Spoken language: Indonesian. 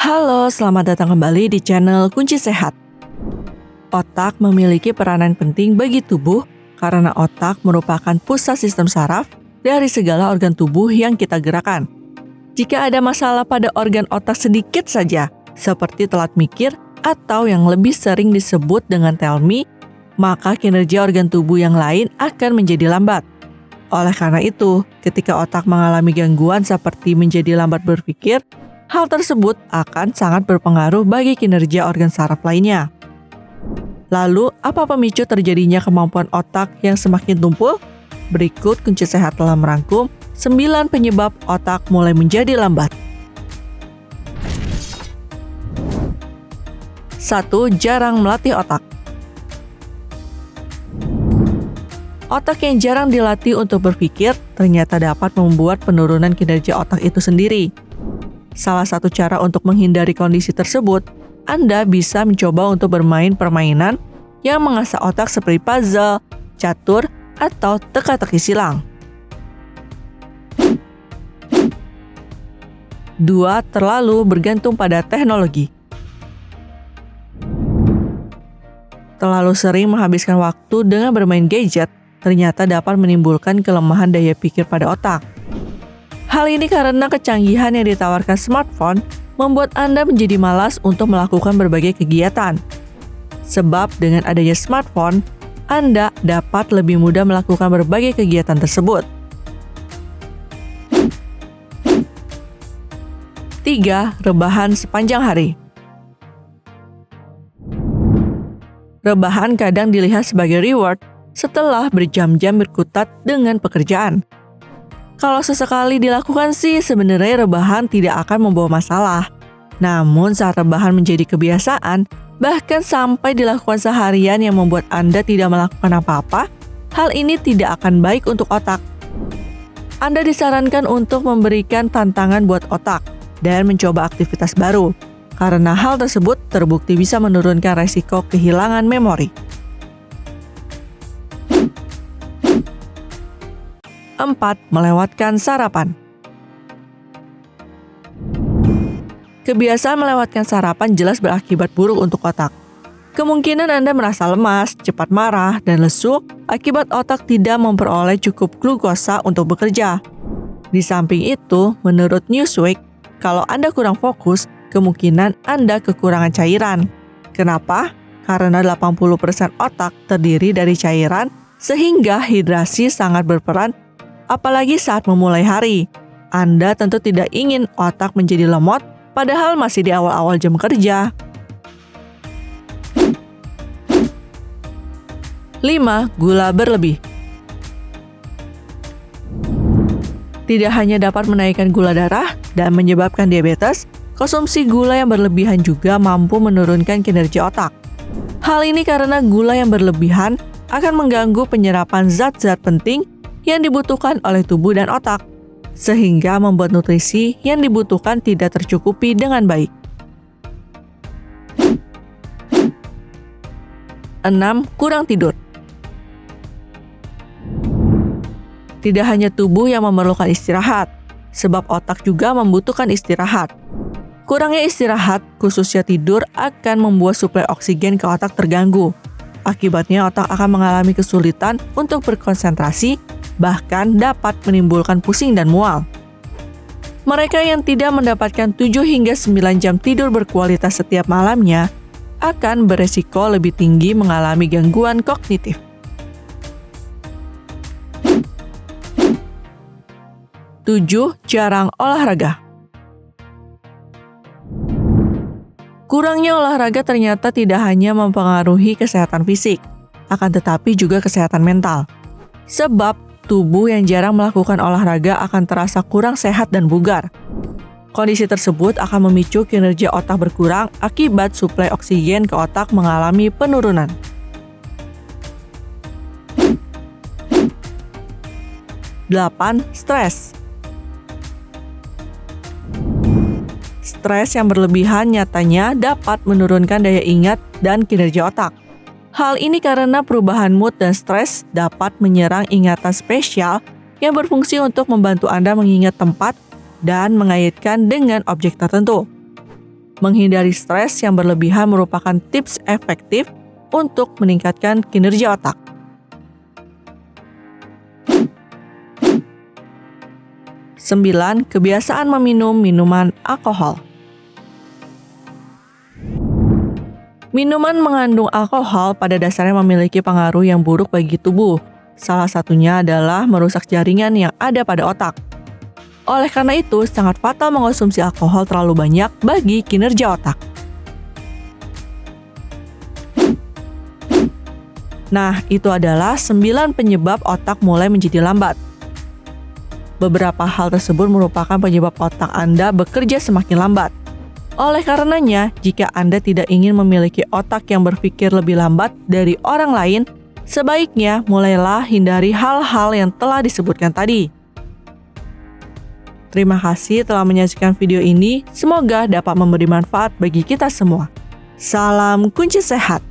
Halo, selamat datang kembali di channel Kunci Sehat. Otak memiliki peranan penting bagi tubuh karena otak merupakan pusat sistem saraf dari segala organ tubuh yang kita gerakkan. Jika ada masalah pada organ otak sedikit saja, seperti telat mikir atau yang lebih sering disebut dengan tell me, maka kinerja organ tubuh yang lain akan menjadi lambat. Oleh karena itu, ketika otak mengalami gangguan seperti menjadi lambat berpikir, hal tersebut akan sangat berpengaruh bagi kinerja organ saraf lainnya. Lalu, apa pemicu terjadinya kemampuan otak yang semakin tumpul? Berikut Kunci Sehat telah merangkum 9 penyebab otak mulai menjadi lambat. 1. Jarang melatih otak. Otak yang jarang dilatih untuk berpikir ternyata dapat membuat penurunan kinerja otak itu sendiri. Salah satu cara untuk menghindari kondisi tersebut, Anda bisa mencoba untuk bermain permainan yang mengasah otak seperti puzzle, catur, atau teka-teki silang. 2. Terlalu bergantung pada teknologi. Terlalu sering menghabiskan waktu dengan bermain gadget ternyata dapat menimbulkan kelemahan daya pikir pada otak. Hal ini karena kecanggihan yang ditawarkan smartphone membuat Anda menjadi malas untuk melakukan berbagai kegiatan. Sebab dengan adanya smartphone, Anda dapat lebih mudah melakukan berbagai kegiatan tersebut. 3. Rebahan sepanjang hari. Rebahan kadang dilihat sebagai reward setelah berjam-jam berkutat dengan pekerjaan. Kalau sesekali dilakukan sih sebenarnya rebahan tidak akan membawa masalah. Namun saat rebahan menjadi kebiasaan, bahkan sampai dilakukan seharian yang membuat Anda tidak melakukan apa-apa, hal ini tidak akan baik untuk otak. Anda disarankan untuk memberikan tantangan buat otak dan mencoba aktivitas baru, karena hal tersebut terbukti bisa menurunkan resiko kehilangan memori. 4. Melewatkan sarapan. Kebiasaan melewatkan sarapan jelas berakibat buruk untuk otak. Kemungkinan Anda merasa lemas, cepat marah, dan lesu akibat otak tidak memperoleh cukup glukosa untuk bekerja. Di samping itu, menurut Newsweek, kalau Anda kurang fokus, kemungkinan Anda kekurangan cairan. Kenapa? Karena 80% otak terdiri dari cairan, sehingga hidrasi sangat berperan apalagi saat memulai hari. Anda tentu tidak ingin otak menjadi lemot, padahal masih di awal-awal jam kerja. 5. Gula berlebih. Tidak hanya dapat menaikkan gula darah dan menyebabkan diabetes, konsumsi gula yang berlebihan juga mampu menurunkan kinerja otak. Hal ini karena gula yang berlebihan akan mengganggu penyerapan zat-zat penting yang dibutuhkan oleh tubuh dan otak, sehingga membuat nutrisi yang dibutuhkan tidak tercukupi dengan baik. 6. Kurang tidur. Tidak hanya tubuh yang memerlukan istirahat, sebab otak juga membutuhkan istirahat. Kurangnya istirahat, khususnya tidur, akan membuat suplai oksigen ke otak terganggu. Akibatnya otak akan mengalami kesulitan untuk berkonsentrasi, bahkan dapat menimbulkan pusing dan mual. Mereka yang tidak mendapatkan 7 hingga 9 jam tidur berkualitas setiap malamnya akan beresiko lebih tinggi mengalami gangguan kognitif. 7. Jarang olahraga. Kurangnya olahraga ternyata tidak hanya mempengaruhi kesehatan fisik, akan tetapi juga kesehatan mental. Sebab tubuh yang jarang melakukan olahraga akan terasa kurang sehat dan bugar. Kondisi tersebut akan memicu kinerja otak berkurang akibat suplai oksigen ke otak mengalami penurunan. 8. Stres. Stres yang berlebihan nyatanya dapat menurunkan daya ingat dan kinerja otak. Hal ini karena perubahan mood dan stres dapat menyerang ingatan spesial yang berfungsi untuk membantu Anda mengingat tempat dan mengaitkan dengan objek tertentu. Menghindari stres yang berlebihan merupakan tips efektif untuk meningkatkan kinerja otak. 9. Kebiasaan meminum minuman alkohol. Minuman mengandung alkohol pada dasarnya memiliki pengaruh yang buruk bagi tubuh. Salah satunya adalah merusak jaringan yang ada pada otak. Oleh karena itu, sangat fatal mengonsumsi alkohol terlalu banyak bagi kinerja otak. Nah, itu adalah 9 penyebab otak mulai menjadi lambat. Beberapa hal tersebut merupakan penyebab otak Anda bekerja semakin lambat. Oleh karenanya, jika Anda tidak ingin memiliki otak yang berpikir lebih lambat dari orang lain, sebaiknya mulailah hindari hal-hal yang telah disebutkan tadi. Terima kasih telah menyaksikan video ini. Semoga dapat memberi manfaat bagi kita semua. Salam kunci sehat.